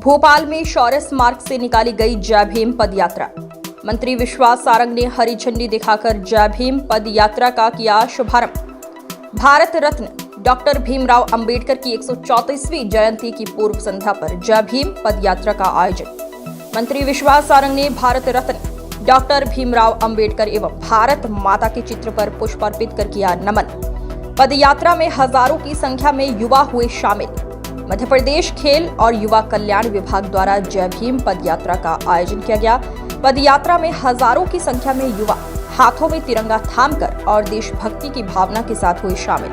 भोपाल में शौर्य स्मारक से निकाली गई जय भीम पद यात्रा। मंत्री विश्वास सारंग ने हरी झंडी दिखाकर जय भीम पद यात्रा का किया शुभारंभ। भारत रत्न डॉक्टर भीमराव अंबेडकर की 134वीं जयंती की पूर्व संध्या पर जय भीम पद यात्रा का आयोजन। मंत्री विश्वास सारंग ने भारत रत्न डॉक्टर भीमराव अंबेडकर एवं भारत माता के चित्र पर पुष्प अर्पित कर किया नमन। पद यात्रा में हजारों की संख्या में युवा हुए शामिल। मध्य प्रदेश खेल और युवा कल्याण विभाग द्वारा जय भीम पद यात्रा का आयोजन किया गया। पद यात्रा में हजारों की संख्या में युवा हाथों में तिरंगा थामकर और देशभक्ति की भावना के साथ हुए शामिल।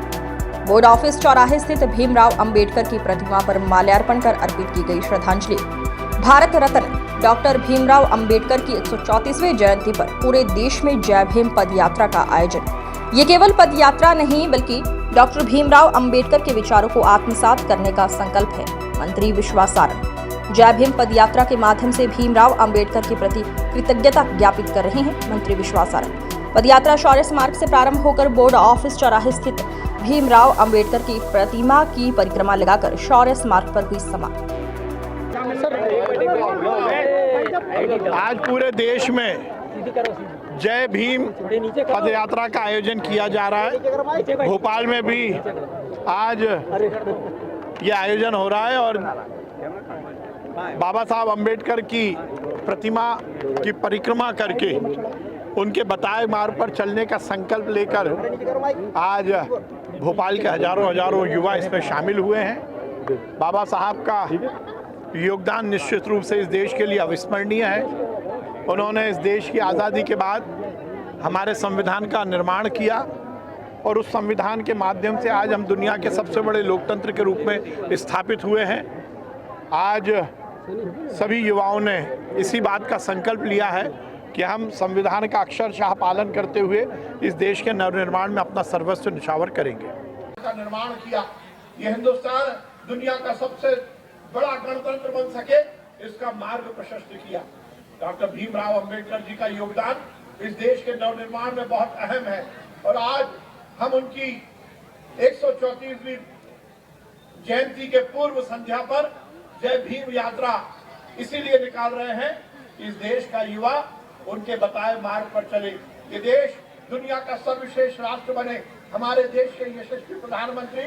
बोर्ड ऑफिस चौराहे स्थित भीमराव अंबेडकर की प्रतिमा पर माल्यार्पण कर अर्पित की गई श्रद्धांजलि। भारत रत्न डॉक्टर भीमराव अंबेडकर की 134वीं जयंती पर पूरे देश में जय भीम पद यात्रा का आयोजन। ये केवल पद यात्रा नहीं बल्कि डॉक्टर भीमराव अंबेडकर के विचारों को आत्मसात करने का संकल्प है। मंत्री विश्वास सारंग जय भीम पद यात्रा के माध्यम से भीमराव अंबेडकर के प्रति कृतज्ञता ज्ञापित कर रहे हैं। मंत्री विश्वास सारंग पद यात्रा शौर्य स्मारक से प्रारंभ होकर बोर्ड ऑफिस चौराहे स्थित भीमराव अंबेडकर की प्रतिमा की परिक्रमा लगाकर शौर्य स्मारक पर हुई समाप्त। आज पूरे देश में जय भीम पद यात्रा का आयोजन किया जा रहा है। भोपाल में भी आज ये आयोजन हो रहा है और बाबा साहब अंबेडकर की प्रतिमा की परिक्रमा करके उनके बताए मार्ग पर चलने का संकल्प लेकर आज भोपाल के हजारों युवा इसमें शामिल हुए हैं। बाबा साहब का योगदान निश्चित रूप से इस देश के लिए अविस्मरणीय है। उन्होंने इस देश की आज़ादी के बाद हमारे संविधान का निर्माण किया और उस संविधान के माध्यम से आज हम दुनिया के सबसे बड़े लोकतंत्र के रूप में स्थापित हुए हैं। आज सभी युवाओं ने इसी बात का संकल्प लिया है कि हम संविधान का अक्षरशः पालन करते हुए इस देश के नवनिर्माण में अपना सर्वस्व निछावर करेंगे। का निर्माण किया, ये हिंदुस्तान दुनिया का सबसे बड़ा गणतंत्र बन सके, इसका मार्ग प्रशस्त किया। डॉक्टर भीमराव अंबेडकर जी का योगदान इस देश के नवनिर्माण में बहुत अहम है और आज हम उनकी 134वीं जयंती के पूर्व संध्या पर जय भीम यात्रा इसीलिए निकाल रहे हैं कि इस देश का युवा उनके बताए मार्ग पर चले, ये देश दुनिया का सर्वश्रेष्ठ राष्ट्र बने। हमारे देश के यशस्वी प्रधानमंत्री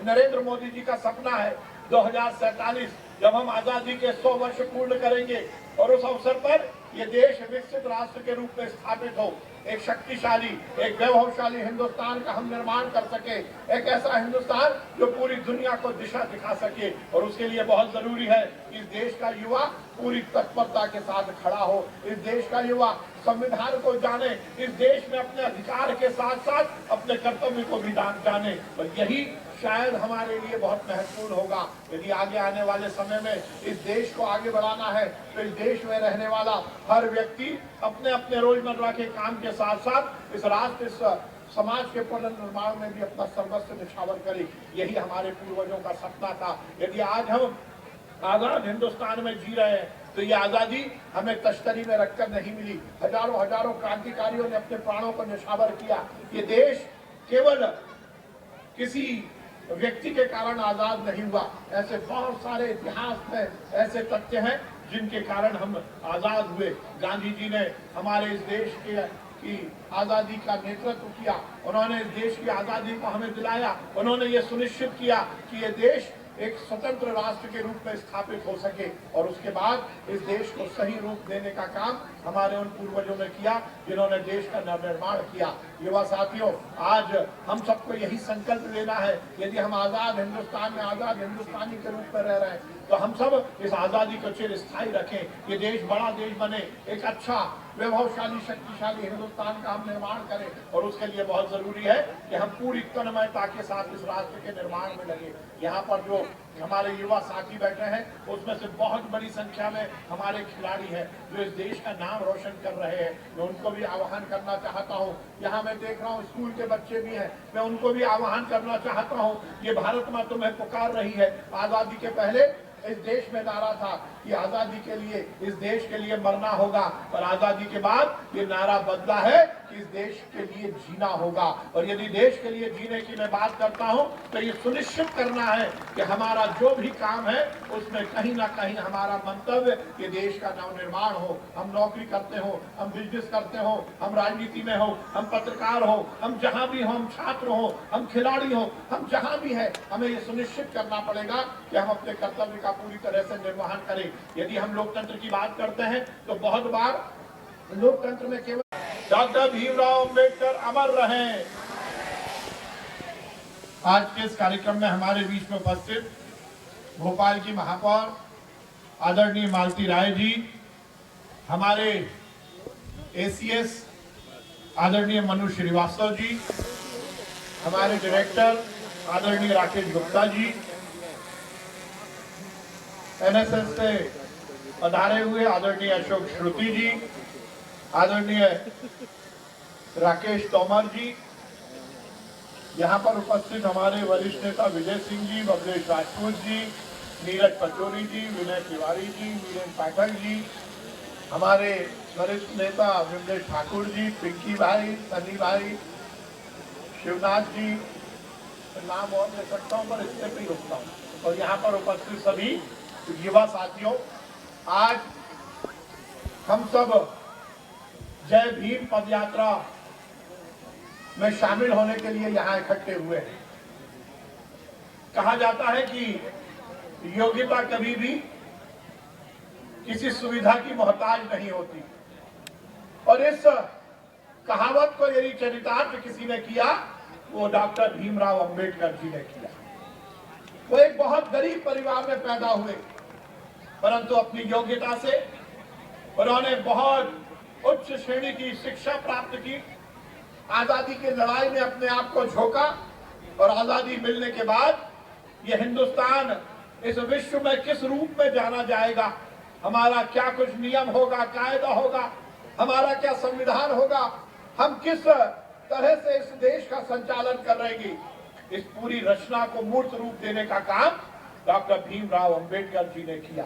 नरेंद्र मोदी जी का सपना है 2047 जब हम आजादी के 100 वर्ष पूर्ण करेंगे और उस अवसर पर ये देश विकसित राष्ट्र के रूप में स्थापित हो, एक शक्तिशाली, एक वैभवशाली हिंदुस्तान का हम निर्माण कर सके, एक ऐसा हिंदुस्तान जो पूरी दुनिया को दिशा दिखा सके। और उसके लिए बहुत जरूरी है कि इस देश का युवा पूरी तत्परता के साथ खड़ा हो, इस देश का युवा संविधान को जाने, इस देश में अपने अधिकार के साथ साथ अपने कर्तव्य को भी जाने। और यही शायद हमारे लिए बहुत महत्वपूर्ण होगा। यदि आगे आने वाले समय में इस देश को आगे बढ़ाना है तो इस देश में रहने वाला हर व्यक्ति अपने अपने रोजमर्रा के काम के साथ साथ इस राष्ट्र, इस समाज के पुनर्निर्माण में भी अपना सर्वस्व निछावर करे। यही हमारे पूर्वजों का सपना था। यदि आज हम आजाद हिंदुस्तान में जी रहे हैं तो ये आजादी हमें तश्तरी में रखकर नहीं मिली। हजारों क्रांतिकारियों ने अपने प्राणों को निछावर किया। ये देश केवल किसी व्यक्ति के कारण आजाद नहीं हुआ, ऐसे बहुत सारे इतिहास में ऐसे तथ्य हैं जिनके कारण हम आजाद हुए। गांधी जी ने हमारे इस देश की आजादी का नेतृत्व किया, उन्होंने इस देश की आजादी को हमें दिलाया। उन्होंने ये सुनिश्चित किया कि ये देश एक स्वतंत्र राष्ट्र के रूप में स्थापित हो सके और उसके बाद इस देश को सही रूप देने का काम हमारे उन पूर्वजों ने किया जिन्होंने देश का नवनिर्माण किया। युवा साथियों, आज हम सबको यही संकल्प लेना है, यदि हम आजाद हिंदुस्तान में आजाद हिंदुस्तानी के रूप में रह रहे हैं तो हम सब इस आजादी को चिरस्थायी रखें, ये देश बड़ा देश बने, एक अच्छा वैभवशाली शक्तिशाली हिंदुस्तान का हम निर्माण करें। और उसके लिए बहुत जरूरी है कि हम पूरी तन्मयता के साथ इस राष्ट्र के निर्माण में लगे। यहाँ पर जो हमारे युवा साथी बैठे हैं उसमें से बहुत बड़ी संख्या में हमारे खिलाड़ी हैं जो इस देश का नाम रोशन कर रहे हैं। मैं उनको भी आह्वान करना चाहता हूँ। यहाँ मैं देख रहा हूँ स्कूल के बच्चे भी हैं, मैं उनको भी आह्वान करना चाहता हूँ। ये भारत माँ तुम्हें पुकार रही है। आजादी के पहले इस देश में नारा था कि आजादी के लिए, इस देश के लिए मरना होगा, और आजादी के बाद ये नारा बदला है कि इस देश के लिए जीना होगा। और यदि देश के लिए जीने की मैं बात करता हूं तो ये सुनिश्चित करना है कि हमारा जो भी काम है उसमें कहीं ना कहीं हमारा मंतव्य ये देश का नवनिर्माण हो। हम नौकरी करते हो, हम बिजनेस करते हो, हम राजनीति में हो, हम पत्रकार हो, हम जहां भी हो, हम छात्र हो, हम खिलाड़ी हो, हम जहां भी है, हमें ये सुनिश्चित करना पड़ेगा कि हम अपने कर्तव्य का पूरी तरह से निर्वहन करें। यदि हम लोकतंत्र की बात करते हैं तो बहुत बार लोकतंत्र में केवल डॉक्टर भीमराव अंबेडकर अमर रहें। आज के इस कार्यक्रम में हमारे बीच में उपस्थित भोपाल की महापौर आदरणीय मालती राय जी, हमारे एसीएस आदरणीय मनु श्रीवास्तव जी, हमारे डायरेक्टर आदरणीय राकेश गुप्ता जी, एनएसएस से पधारे हुए आदरणीय अशोक श्रुति जी, आदरणीय राकेश तोमर जी, यहाँ पर उपस्थित हमारे वरिष्ठ नेता विजय सिंह जी, बबलेश राजपूत जी, नीरज पचौरी जी, विनय तिवारी जी, वीरेन पाठक जी, हमारे वरिष्ठ नेता विमलेश ठाकुर जी, पिंकी भाई, सनी भाई, शिवनाथ जी, नाम और ले सकता हूँ पर इससे भी रुकता हूँ, और यहाँ पर उपस्थित सभी युवा साथियों, आज हम सब जय भीम पदयात्रा में शामिल होने के लिए यहाँ इकट्ठे हुए हैं। कहा जाता है कि योग्यता कभी भी किसी सुविधा की मोहताज नहीं होती, और इस कहावत को यदि चरितार्थ किसी ने किया वो डॉक्टर भीमराव अंबेडकर जी ने किया। वो एक बहुत गरीब परिवार में पैदा हुए, परंतु अपनी योग्यता से उन्होंने बहुत उच्च श्रेणी की शिक्षा प्राप्त की, आजादी की लड़ाई में अपने आप को झोंका, और आजादी मिलने के बाद ये हिंदुस्तान इस विश्व में किस रूप में जाना जाएगा, हमारा क्या कुछ नियम होगा, कायदा होगा, हमारा क्या संविधान होगा, हम किस तरह से इस देश का संचालन कर रहेंगे, इस पूरी रचना को मूर्त रूप देने का काम डॉक्टर भीमराव अंबेडकर जी ने किया।